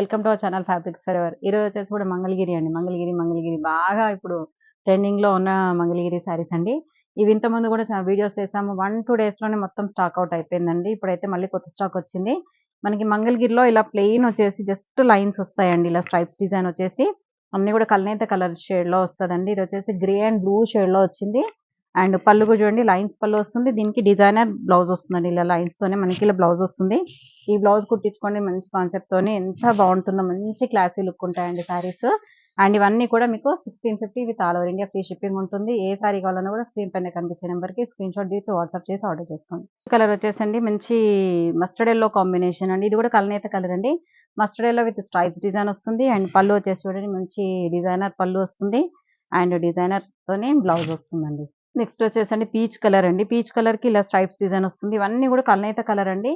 Welcome to our channel fabrics for ever. ఈరోజు వచ్చేసి కూడా మంగళగిరి అండి. మంగళగిరి బాగా ఇప్పుడు ట్రెండింగ్‌లో ఉన్న మంగళగిరి శారీస్ అండి. ఇవి ఇంతకుముందు కూడా వీడియోస్ చేసాము. 1, 2 డేస్‌లోనే మొత్తం స్టాక్ అవుట్ అయిపోయిందండి. ఇప్పుడైతే మళ్ళీ కొత్త స్టాక్ వచ్చింది. మనకి మంగళగిరిలో ఇలా ప్లెయిన్ వచ్చేసి జస్ట్ లైన్స్ వస్తాయండి. ఇలా స్ట్రైప్స్ డిజైన్ వచ్చేసి అన్నీ కూడా కల్నేత కలర్ షేడ్‌లో వస్తదండి. ఇది వచ్చేసి గ్రే అండ్ బ్లూ షేడ్‌లో వచ్చింది. అండ్ పళ్ళు కూడా చూడండి లైన్స్ పళ్ళు వస్తుంది. దీనికి డిజైనర్ బ్లౌజ్ వస్తుందండి. ఇలా లైన్స్‌తోనే మనకి ఇలా బ్లౌజ్ వస్తుంది. ఈ బ్లౌజ్ కుట్టించుకోండి మంచి కాన్సెప్ట్ తోని ఎంత బాగుంటుందో, మంచి క్లాసీ లుక్ ఉంటాయండి సారీస్. అండ్ ఇవన్నీ కూడా మీకు 1650 with all over India free shipping ఉంటుంది. ఏ సారీ కావాలన్నా కూడా స్క్రీన్ పైన కనిపించే నెంబర్ కి స్క్రీన్ షాట్ తీసి వాట్సాప్ చేసి ఆర్డర్ చేసుకోండి. కలర్ వచ్చేసండి మంచి మస్టర్డ్ ఎల్లో కాంబినేషన్ అండి. ఇది కూడా కలనేత కలర్ అండి. Mustard yellow with stripes design వస్తుంది. అండ్ పళ్ళు వచ్చేసి చూడండి మంచి డిజైనర్ పళ్ళు వస్తుంది. అండ్ డిజైనర్ తోనే బ్లౌజ్ వస్తుందండి. నెక్స్ట్ వచ్చేసండి పీచ్ కలర్ అండి. పీచ్ కలర్ కి ఇలా స్ట్రైప్స్ డిజైన్ వస్తుంది. ఇవన్నీ కూడా కలనేత కలర్ అండి.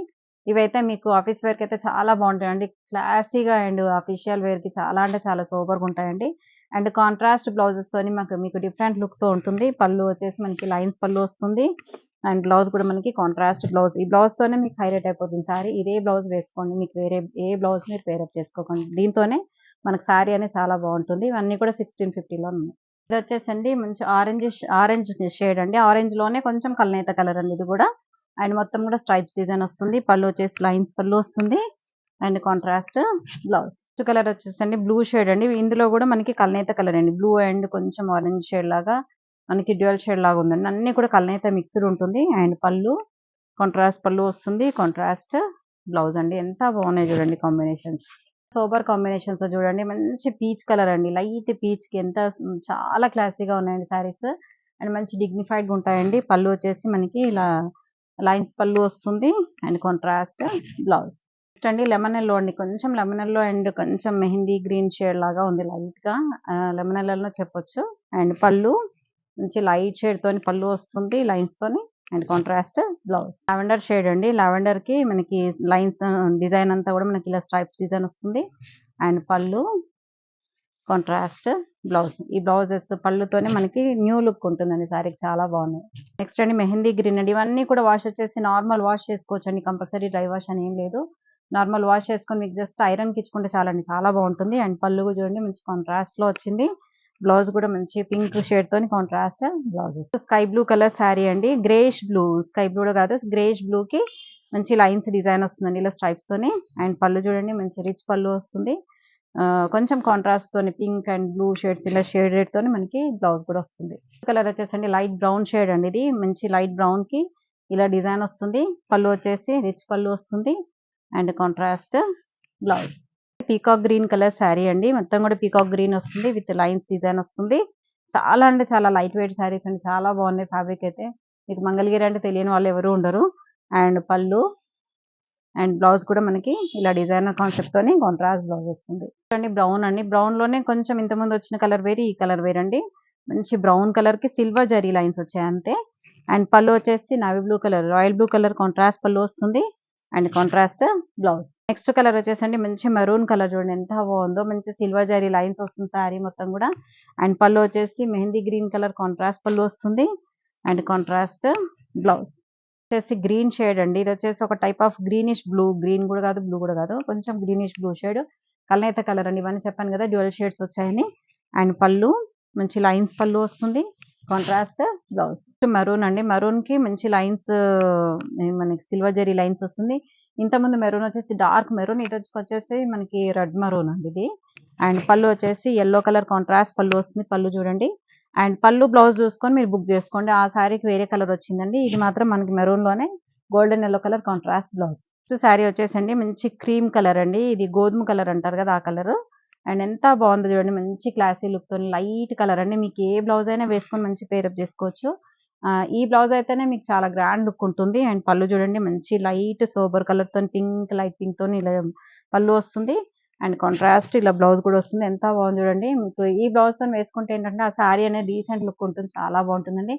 ఇవైతే మీకు ఆఫీస్ వేర్ కి అయితే చాలా బాగుంటాయండి. క్లాసీగా అండ్ అఫీషియల్ వేర్ కి చాలా అంటే చాలా సూపర్ గా ఉంటాయండి. అండ్ కాంట్రాస్ట్ బ్లౌజెస్ తోని మీకు డిఫరెంట్ లుక్ తో ఉంటుంది. పళ్ళు వచ్చేసి మనకి లైన్స్ పళ్ళు వస్తుంది. అండ్ బ్లౌజ్ కూడా మనకి కాంట్రాస్ట్ బ్లౌజ్. ఈ బ్లౌజ్ తోనే మీకు హైలైట్ అయిపోతుంది సారీ. ఇదే బ్లౌజ్ వేసుకోండి. మీకు వేరే ఏ బ్లౌజ్ మీరు పేరప్ చేసుకోకండి. దీంతోనే మనకి సారీ అనేది చాలా బాగుంటుంది. ఇవన్నీ కూడా 1650లో ఉన్నాయి. ఇది వచ్చేసండి మంచి ఆరెంజ్ షేడ్ అండి. ఆరెంజ్ లోనే కొంచెం కల్నేత కలర్ అండి ఇది కూడా. అండ్ మొత్తం కూడా స్ట్రైప్స్ డిజైన్ వస్తుంది. పళ్ళు వచ్చేసి లైన్స్ పళ్ళు వస్తుంది. And contrast blouse. Next colour వచ్చేసండి బ్లూ షేడ్ అండి. ఇందులో కూడా మనకి కల్నేత కలర్ అండి. బ్లూ అండ్ కొంచెం ఆరెంజ్ షేడ్ లాగా మనకి డ్యూయల్ షేడ్ లాగా ఉందండి. అన్ని కూడా కల్నేత మిక్స్డ్ ఉంటుంది. అండ్ పళ్ళు కాంట్రాస్ట్ పళ్ళు వస్తుంది. కాంట్రాస్ట్ బ్లౌజ్ అండి. ఎంత బాగున్నాయి చూడండి కాంబినేషన్స్. సూపర్ కాంబినేషన్స్ చూడండి. మంచి పీచ్ కలర్ అండి. లైట్ పీచ్ కి ఎంత చాలా క్లాసీగా ఉన్నాయండి సారీస్. అండ్ మంచి డిగ్నిఫైడ్ గా ఉంటాయండి. పళ్ళు వచ్చేసి మనకి ఇలా లైన్స్ పళ్ళు వస్తుంది. And contrast blouse. నెక్స్ట్ అండి లెమన్ ఎల్లో అండి. కొంచెం లెమన్ ఎల్లో అండ్ కొంచెం మెహందీ గ్రీన్ షేడ్ లాగా ఉంది. లైట్ గా లెమన్ ఎల్లో చెప్పొచ్చు. అండ్ పళ్ళు మంచి లైట్ షేడ్ తోని పళ్ళు వస్తుంది లైన్స్ తోని. And contrast blouse. Lavender shade అండి. లావెండర్ కి మనకి లైన్స్ డిజైన్ అంతా కూడా మనకి ఇలా స్ట్రైప్స్ డిజైన్ వస్తుంది. అండ్ పళ్ళు కాంట్రాస్ట్ బ్లౌజ్. ఈ బ్లౌజెస్ పళ్ళుతోనే మనకి న్యూ లుక్ ఉంటుందండి. సారీకి చాలా బాగున్నాయి. నెక్స్ట్ అండి మెహందీ గ్రీన్ అండి. ఇవన్నీ కూడా వాష్ వచ్చేసి నార్మల్ వాష్ చేసుకోవచ్చు అండి. కంపల్సరీ డ్రై వాష్ అని ఏం లేదు. నార్మల్ వాష్ చేసుకొని మీకు జస్ట్ ఐరన్ కి ఇచ్చుకుంటే చాలండి. చాలా బాగుంటుంది. అండ్ పళ్ళు చూడండి మంచి కాంట్రాస్ట్ లో వచ్చింది. బ్లౌజ్ కూడా మంచి పింక్ షేడ్ తోని contrast blouse. Sky blue colour sari అండి. గ్రేష్ బ్లూ, స్కై బ్లూ కాదు గ్రేష్ బ్లూ కి మంచి లైన్స్ డిజైన్ వస్తుందండి ఇలా స్ట్రైప్స్ తోని. అండ్ పళ్ళు చూడండి మంచి రిచ్ పళ్ళు వస్తుంది. కొంచెం కాంట్రాస్ట్ తోని పింక్ అండ్ బ్లూ షేడ్స్ ఇలా షేడెడ్ తోని మనకి బ్లౌజ్ కూడా వస్తుంది. కలర్ వచ్చేసండి లైట్ బ్రౌన్ షేడ్ అండి. ఇది మంచి లైట్ బ్రౌన్ కి ఇలా డిజైన్ వస్తుంది. పళ్ళు వచ్చేసి రిచ్ పళ్ళు వస్తుంది. And contrast blouse. Peacock green colour sari అండి. మొత్తం కూడా పీకాక్ గ్రీన్ వస్తుంది విత్ లైన్స్ డిజైన్ వస్తుంది. చాలా అంటే చాలా లైట్ వెయిట్ శారీస్ అండి. చాలా బాగున్నాయి ఫ్యాబ్రిక్ అయితే. మీకు మంగళగిరి అంటే తెలియని వాళ్ళు ఎవరు ఉండరు. అండ్ పళ్ళు అండ్ బ్లౌజ్ కూడా మనకి ఇలా డిజైనర్ కాన్సెప్ట్ తోని కాంట్రాస్ట్ బ్లౌజ్ వస్తుంది. చూడండి బ్రౌన్ అండి. బ్రౌన్ లోనే కొంచెం ఇంతకుముందు వచ్చిన కలర్ వేరే, ఈ కలర్ వేరే అండి. మంచి బ్రౌన్ కలర్ కి సిల్వర్ జరీ లైన్స్ వచ్చాయి అంతే. అండ్ పళ్ళు వచ్చేసి navy blue colour, royal blue colour contrast పళ్ళు వస్తుంది. And contrast blouse. Next colour వచ్చేసండి మంచి మెరూన్ కలర్ చూడండి ఎంత బాగుందో. మంచి సిల్వర్ జరీ లైన్స్ వస్తుంది సారీ మొత్తం కూడా. అండ్ పళ్ళు వచ్చేసి మెహందీ గ్రీన్ కలర్ కాంట్రాస్ట్ పళ్ళు వస్తుంది. And contrast blouse. వచ్చేసి గ్రీన్ షేడ్ అండి. ఇది వచ్చేసి ఒక type of greenish blue. Green కూడా కాదు బ్లూ కూడా కాదు, కొంచెం గ్రీనిష్ బ్లూ షేడ్. కల్నేత కలర్ అండి. ఇవన్నీ చెప్పాను కదా డ్యూయల్ షేడ్స్ వచ్చాయని. అండ్ పళ్ళు మంచి లైన్స్ పళ్ళు వస్తుంది. Contrast blouse. మెరూన్ అండి. మెరూన్ కి మంచి లైన్స్ మనకి సిల్వర్ జరీ లైన్స్ వస్తుంది. ఇంతకుముందు మెరూన్ వచ్చేసి డార్క్ మెరూన్, ఇది వచ్చేసి మనకి రెడ్ మెరూన్ అండి ఇది. అండ్ పళ్ళు వచ్చేసి ఎల్లో కలర్ కాంట్రాస్ట్ పళ్ళు వస్తుంది. పళ్ళు చూడండి. అండ్ పళ్ళు బ్లౌజ్ చూసుకొని మీరు బుక్ చేసుకోండి. ఆ శారీకి వేరే కలర్ వచ్చిందండి. ఇది మాత్రం మనకి మెరూన్ లోనే golden yellow colour contrast blouse. Sari వచ్చేసండి మంచి క్రీమ్ కలర్ అండి. ఇది గోధుమ కలర్ అంటారు కదా ఆ కలర్. అండ్ ఎంత బాగుంది చూడండి. మంచి క్లాసీ లుక్ తో లైట్ కలర్ అండి. మీకు ఏ బ్లౌజ్ అయినా వేసుకొని మంచి పేరప్ చేసుకోవచ్చు. ఈ బ్లౌజ్ అయితేనే మీకు చాలా గ్రాండ్ లుక్ ఉంటుంది. అండ్ పళ్ళు చూడండి మంచి లైట్ సోబర్ కలర్ తో పింక్ లైట్ పింక్ తో ఇలా పళ్ళు వస్తుంది. అండ్ కాంట్రాస్ట్ ఇలా బ్లౌజ్ కూడా వస్తుంది. ఎంత బాగుంది చూడండి. మీకు ఈ బ్లౌజ్ తో వేసుకుంటే ఏంటంటే ఆ శారీ అనేది డీసెంట్ లుక్ ఉంటుంది. చాలా బాగుంటుందండి.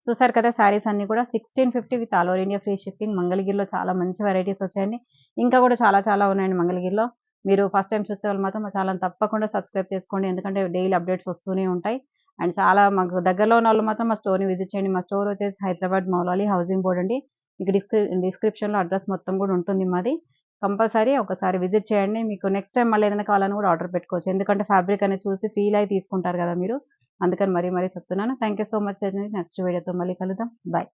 చూసారు కదా శారీస్ అన్ని కూడా 1650 with all over India free shipping. మంగళగిరిలో చాలా మంచి వెరైటీస్ వచ్చాయండి. ఇంకా కూడా చాలా చాలా ఉన్నాయండి మంగళగిరిలో. మీరు ఫస్ట్ టైం చూసే వాళ్ళు మాత్రం మా ఛానల్ తప్పకుండా సబ్స్క్రైబ్ చేసుకోండి. ఎందుకంటే డైలీ అప్డేట్స్ వస్తూనే ఉంటాయి. అండ్ చాలా మాకు దగ్గరలో ఉన్న వాళ్ళు మాత్రం మా స్టోర్ని విజిట్ చేయండి. మా స్టోర్ వచ్చేసి హైదరాబాద్ మౌలాలి హౌసింగ్ బోర్డ్ అండి. మీకు డిస్క్రిప్షన్లో అడ్రస్ మొత్తం కూడా ఉంటుంది మాది. కంపల్సరీ ఒకసారి విజిట్ చేయండి. మీకు నెక్స్ట్ టైమ్ మళ్ళీ ఏదైనా కావాలన్నా కూడా ఆర్డర్ పెట్టుకోవచ్చు. ఎందుకంటే ఫ్యాబ్రిక్ అనేది చూసి ఫీల్ అయ్యి తీసుకుంటారు కదా మీరు. అందుకని మరీ చెప్తున్నాను. థాంక్ యూ సో మచ్ అండి. నెక్స్ట్ వీడియోతో మళ్ళీ కలుద్దాం. బాయ్.